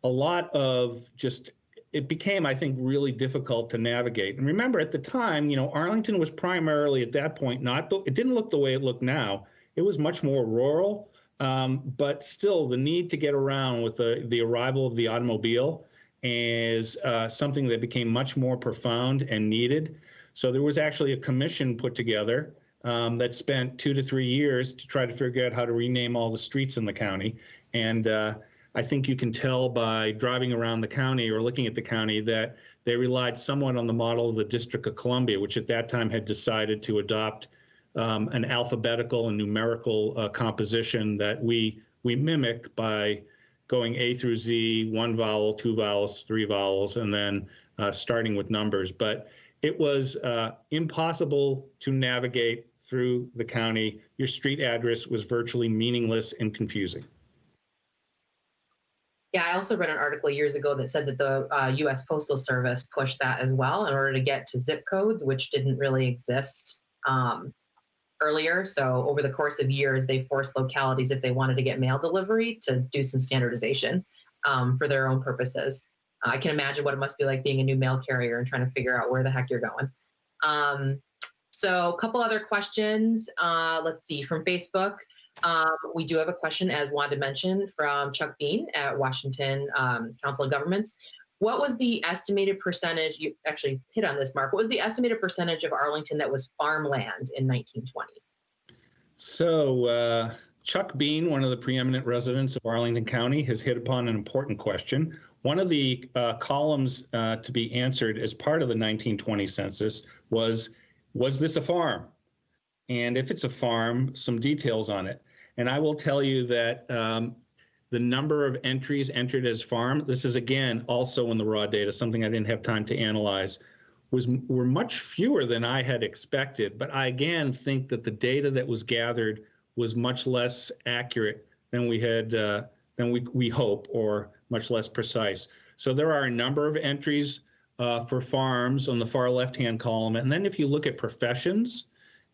lot of just it became, I think, really difficult to navigate. And remember, at the time, Arlington was primarily at that point it didn't look the way it looked now. It was much more rural, but still the need to get around with the arrival of the automobile is something that became much more profound and needed. So there was actually a commission put together that spent 2 to 3 years to try to figure out how to rename all the streets in the county. And I think you can tell by driving around the county or looking at the county that they relied somewhat on the model of the District of Columbia, which at that time had decided to adopt an alphabetical and numerical composition that we mimic by going A through Z, 1 vowel, 2 vowels, 3 vowels, and then starting with numbers. But it was impossible to navigate through the county. Your street address was virtually meaningless and confusing. Yeah, I also read an article years ago that said that the U.S. Postal Service pushed that as well in order to get to zip codes, which didn't really exist earlier. So over the course of years, they forced localities, if they wanted to get mail delivery, to do some standardization for their own purposes. I can imagine what it must be like being a new mail carrier and trying to figure out where the heck you're going. So a couple other questions. Let's see, from Facebook. We do have a question, as Wanda mentioned, from Chuck Bean at Washington Council of Governments. What was the estimated percentage, you actually hit on this, Mark, what was the estimated percentage of Arlington that was farmland in 1920? So Chuck Bean, one of the preeminent residents of Arlington County, has hit upon an important question. One of the columns to be answered as part of the 1920 census was this a farm? And if it's a farm, some details on it. And I will tell you that the number of entries entered as farm, this is again also in the raw data, something I didn't have time to analyze, were much fewer than I had expected. But I again think that the data that was gathered was much less accurate than we had than we hope, or much less precise. So there are a number of entries for farms on the far left-hand column. And then if you look at professions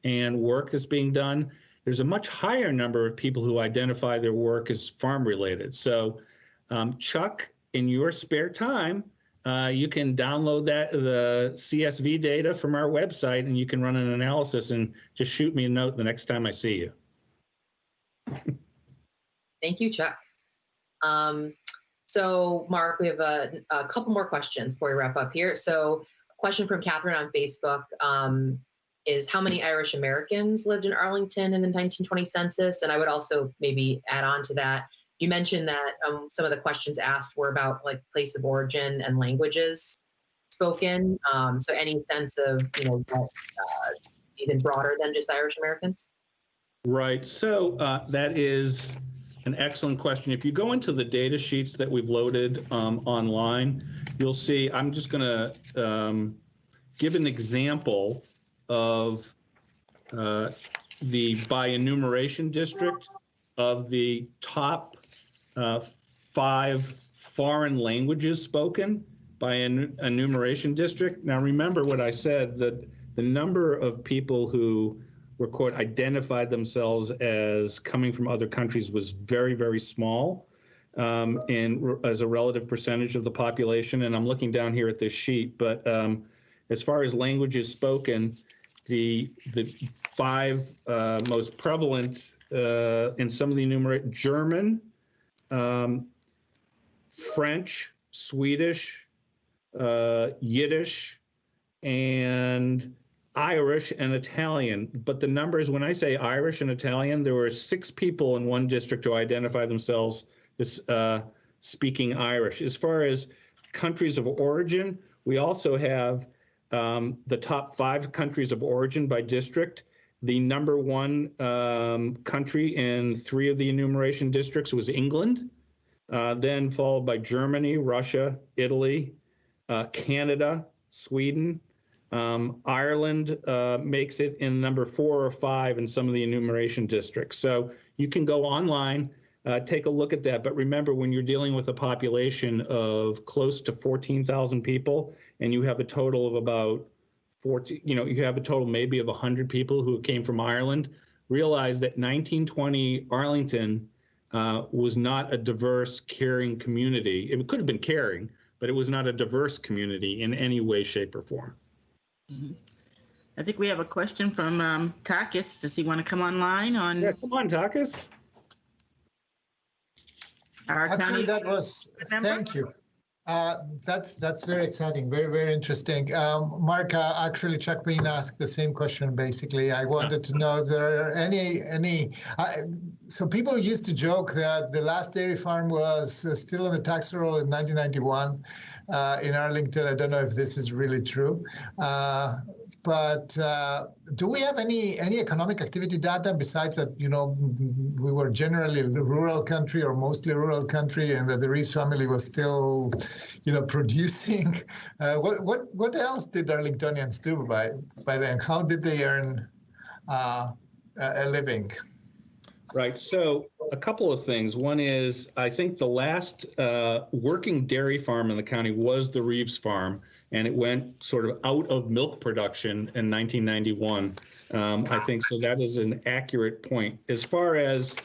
and work that's being done, there's a much higher number of people who identify their work as farm-related. So Chuck, in your spare time, you can download the CSV data from our website, and you can run an analysis and just shoot me a note the next time I see you. Thank you, Chuck. So Mark, we have a couple more questions before we wrap up here. So a question from Catherine on Facebook is how many Irish Americans lived in Arlington in the 1920 census? And I would also maybe add on to that. You mentioned that some of the questions asked were about like place of origin and languages spoken. So any sense of, even broader than just Irish Americans? Right. So that is an excellent question. If you go into the data sheets that we've loaded online, you'll see, I'm just going to give an example of the by enumeration district of the top 5 foreign languages spoken by an enumeration district. Now, remember what I said, that the number of people who were, quote, identified themselves as coming from other countries was very, very small and as a relative percentage of the population. And I'm looking down here at this sheet, but as far as languages spoken, the 5 most prevalent in some of the enumerate: German, French, Swedish, Yiddish, and Irish and Italian. But the numbers, when I say Irish and Italian, there were 6 people in one district who identify themselves as speaking Irish. As far as countries of origin, we also have the top 5 countries of origin by district. The number 1 country in 3 of the enumeration districts was England, then followed by Germany, Russia, Italy, Canada, Sweden. Ireland makes it in number 4 or 5 in some of the enumeration districts. So you can go online, take a look at that. But remember, when you're dealing with a population of close to 14,000 people, and you have a total of about 40, you have a total maybe of 100 people who came from Ireland, realize that 1920 Arlington was not a diverse, caring community. It could have been caring, but it was not a diverse community in any way, shape, or form. Mm-hmm. I think we have a question from Takis. Does he want to come online on? Yeah, come on, Takis. Actually, that was, thank you. That's very exciting, very, very interesting. Mark, actually, Chuck Bean asked the same question, basically. I wanted to know if there are any so people used to joke that the last dairy farm was still on the tax roll in 1991 in Arlington. I don't know if this is really true. But do we have any economic activity data besides that, you know, we were generally a rural country or mostly rural country, and that the Reeves family was still, you know, producing? What else did Arlingtonians do by then? How did they earn a living? Right. So a couple of things. One is, I think the last working dairy farm in the county was the Reeves farm, and it went sort of out of milk production in 1991. I think so. That is an accurate point. As far as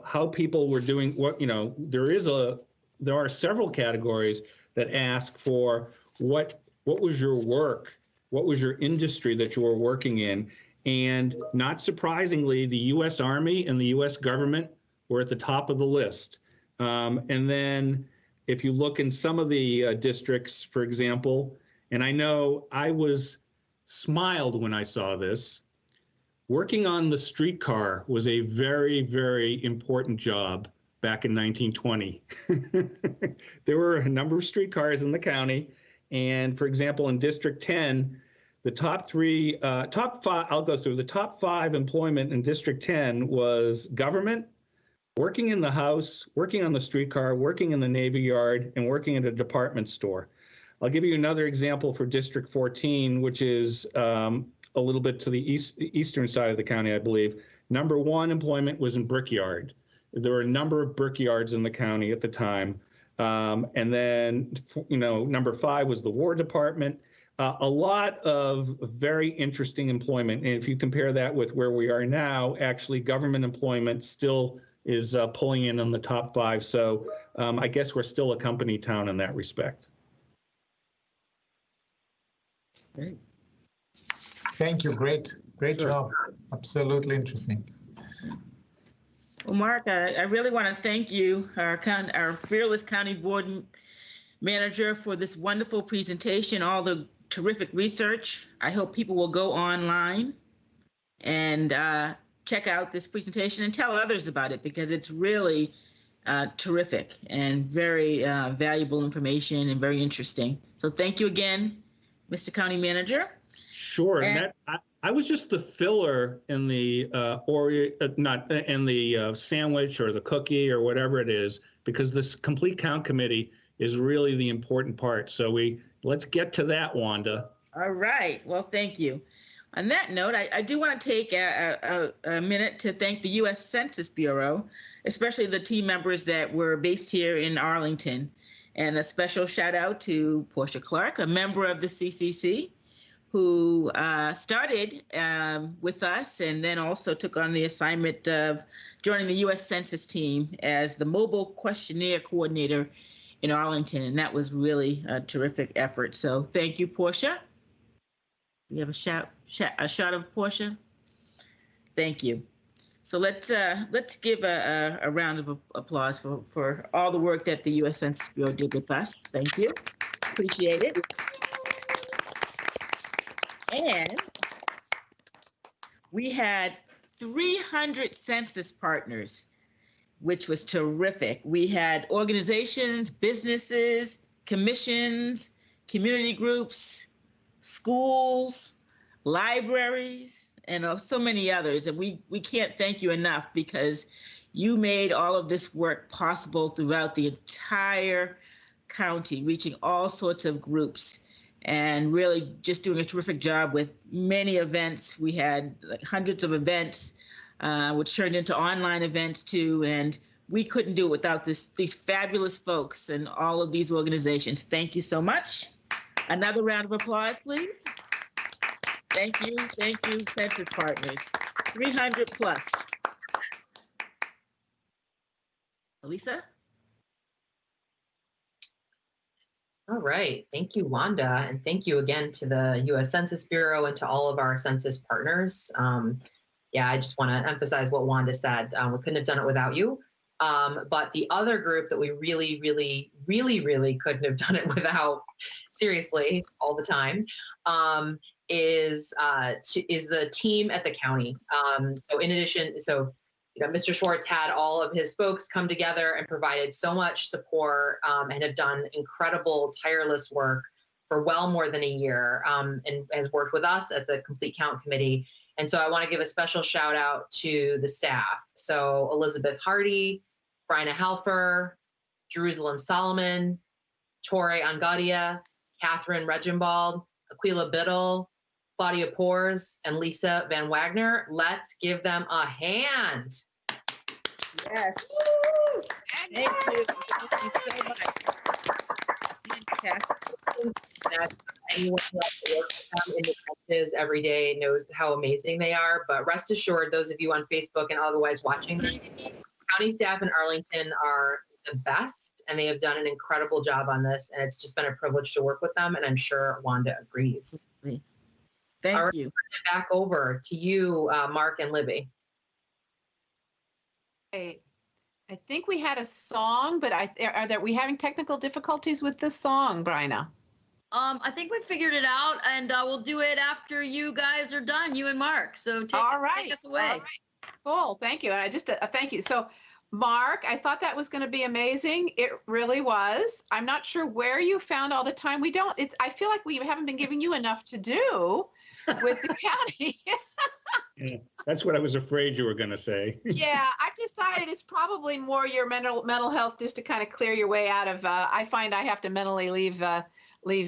how people were doing, what, you know, there are several categories that ask for what was your work, what was your industry that you were working in. And not surprisingly, the U.S. Army and the U.S. government were at the top of the list. And then if you look in some of the districts, for example, and I know I was smiled when I saw this, working on the streetcar was a very, very important job back in 1920. There were a number of streetcars in the county. And for example, in District 10, the top five, I'll go through the top 5 employment in District 10 was government, working in the house, working on the streetcar, working in the Navy Yard, and working at a department store. I'll give you another example for District 14, which is a little bit to the eastern side of the county, I believe. Number 1 employment was in brickyard. There were a number of brickyards in the county at the time. And then, you know, number 5 was the War Department. A lot of very interesting employment. And if you compare that with where we are now, actually government employment still is pulling in on the top 5. So I guess we're still a company town in that respect. Great. Thank you. Great job. Absolutely interesting. Well, Mark, I really want to thank you, our fearless county board manager, for this wonderful presentation, all the terrific research. I hope people will go online and check out this presentation and tell others about it, because it's really terrific and very valuable information and very interesting. So thank you again, Mr. County Manager. Sure. And I was just the filler in the sandwich or the cookie or whatever it is, because this complete count committee is really the important part. So let's get to that, Wanda. All right. Well, thank you. On that note, I do want to take a minute to thank the U.S. Census Bureau, especially the team members that were based here in Arlington. And a special shout out to Portia Clark, a member of the CCC, who started with us and then also took on the assignment of joining the U.S. Census team as the mobile questionnaire coordinator in Arlington. And that was really a terrific effort. So thank you, Portia. We have a shot of Portia. Thank you. So let's give a round of applause for all the work that the U.S. Census Bureau did with us. Thank you. Appreciate it. And we had 300 census partners, which was terrific. We had organizations, businesses, commissions, community groups, schools, libraries, and so many others. And we can't thank you enough, because you made all of this work possible throughout the entire county, reaching all sorts of groups, and really just doing a terrific job with many events. We had like hundreds of events, which turned into online events too. And we couldn't do it without these fabulous folks and all of these organizations. Thank you so much. Another round of applause, please. Thank you, Census Partners. 300 plus. Elisa? All right. Thank you, Wanda. And thank you again to the U.S. Census Bureau and to all of our census partners. Yeah, I just want to emphasize what Wanda said. We couldn't have done it without you. But the other group that we really couldn't have done it without, seriously, all the time, is the team at the county. So in addition, Mr. Schwartz had all of his folks come together and provided so much support and have done incredible, tireless work for well more than a year, and has worked with us at the Complete Count Committee. And so I want to give a special shout out to the staff. So Elizabeth Hardy, Bryna Halfer, Jerusalem Solomon, Torre Angadia, Catherine Regenbald, Aquila Biddle, Claudia Pors, and Lisa Van Wagner. Let's give them a hand. Yes. Thank you. Thank you so much. Fantastic. Anyone who has to work with them in the trenches every day knows how amazing they are. But rest assured, those of you on Facebook and otherwise watching this, county staff in Arlington are the best, and they have done an incredible job on this. And it's just been a privilege to work with them, and I'm sure Wanda agrees. Thank you. Back over to you, Mark and Libby. I think we had a song, but are we having technical difficulties with this song, Bryna? I think we figured it out, and we'll do it after you guys are done, you and Mark. So take us away. All right. Cool. Thank you. And I just thank you. So, Mark, I thought that was going to be amazing. It really was. I'm not sure where you found all the time. I feel like we haven't been giving you enough to do with the county. Yeah, that's what I was afraid you were going to say. Yeah, I've decided it's probably more your mental health, just to kind of clear your way out of. I find I have to mentally leave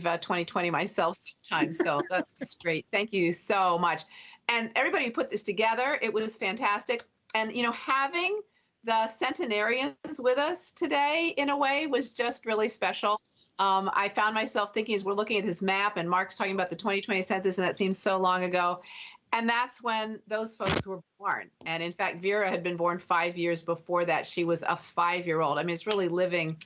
2020 myself sometimes. So that's just great. Thank you so much. And everybody who put this together, it was fantastic. And, having the centenarians with us today in a way was just really special. I found myself thinking as we're looking at this map and Mark's talking about the 2020 census, and that seems so long ago. And that's when those folks were born. And in fact, Vera had been born 5 years before that. She was a 5-year-old. I mean, it's really living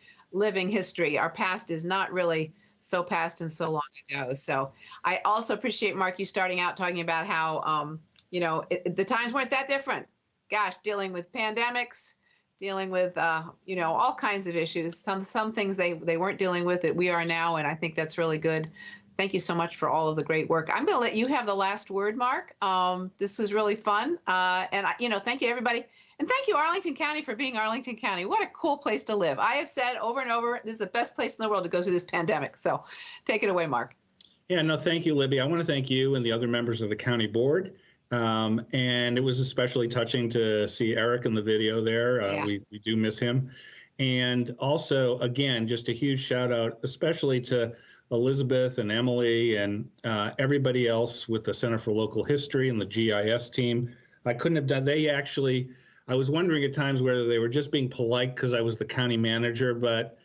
history. Our past is not really so past and so long ago. So I also appreciate, Mark, you starting out talking about how, the times weren't that different. Gosh, dealing with pandemics, dealing with, all kinds of issues. Some things they weren't dealing with that we are now. And I think that's really good. Thank you so much for all of the great work. I'm going to let you have the last word, Mark. This was really fun. Thank you, everybody. And thank you, Arlington County, for being Arlington County. What a cool place to live. I have said over and over, this is the best place in the world to go through this pandemic. So take it away, Mark. Yeah, no, thank you, Libby. I want to thank you and the other members of the county board. And it was especially touching to see Eric in the video there. Yeah. We do miss him. And also, again, just a huge shout out, especially to Elizabeth and Emily and everybody else with the Center for Local History and the GIS team. I couldn't have done, I was wondering at times whether they were just being polite because I was the county manager, but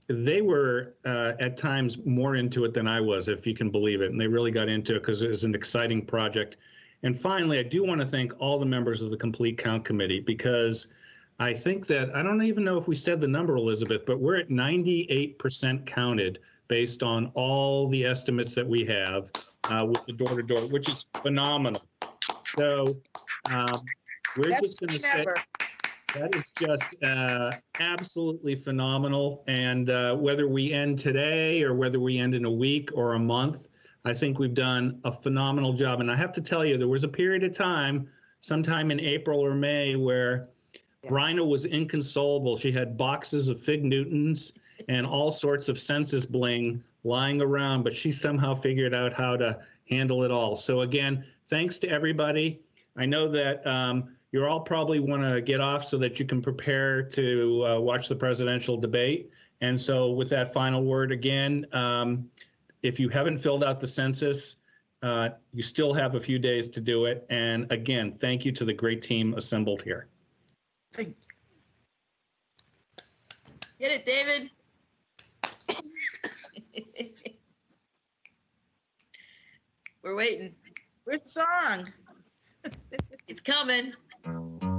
they were at times more into it than I was, if you can believe it. And they really got into it because it was an exciting project. And finally, I do want to thank all the members of the Complete Count Committee, because I think that, I don't even know if we said the number, Elizabeth, but we're at 98% counted based on all the estimates that we have with the door-to-door, which is phenomenal. So we're just going to say that is just absolutely phenomenal. And whether we end today or whether we end in a week or a month, I think we've done a phenomenal job. And I have to tell you, there was a period of time, sometime in April or May, where Bryna was inconsolable. She had boxes of Fig Newtons and all sorts of census bling lying around, but she somehow figured out how to handle it all. So again, thanks to everybody. I know that you all probably want to get off so that you can prepare to watch the presidential debate. And so with that final word again, if you haven't filled out the census, you still have a few days to do it. And again, thank you to the great team assembled here. Get it, David. We're waiting. Which song? It's coming.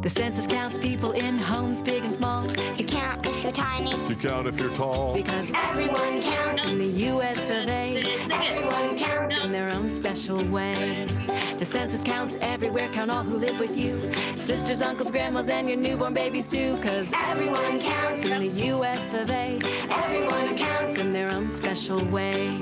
The census counts people in homes big and small. You count if you're tiny. You count if you're tall. Because everyone counts in the U.S. of A. Everyone counts in their own special way. The census counts everywhere, count all who live with you. Sisters, uncles, grandmas, and your newborn babies too. Cause everyone counts in the U.S. of A. Everyone counts in their own special way.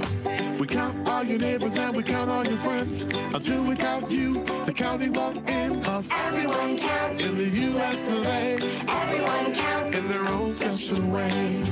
We count all your neighbors and we count all your friends. Until we count you, the counting won't end. Cause everyone counts in the U.S. of A. Everyone counts in their own special way.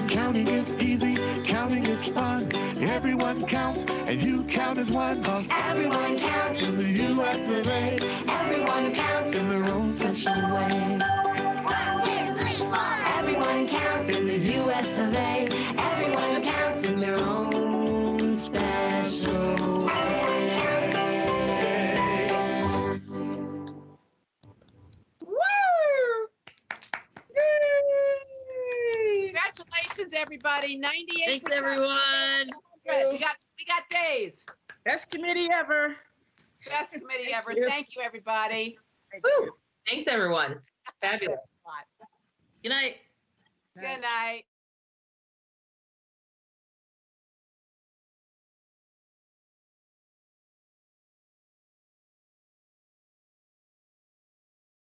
Counting is easy, counting is fun. Everyone counts and you count as one. Cause everyone counts in the U.S. of A. Everyone counts in their own special way. 1, 2, 3, 4. Everyone counts in the U.S. of A. Everyone counts in their own special way. Woo! Congratulations, everybody. 98%. Thanks, everyone. We got days. Best committee ever. Best committee ever. Thank you, everybody. Woo! Thanks, everyone. Fabulous. Good night. Good night.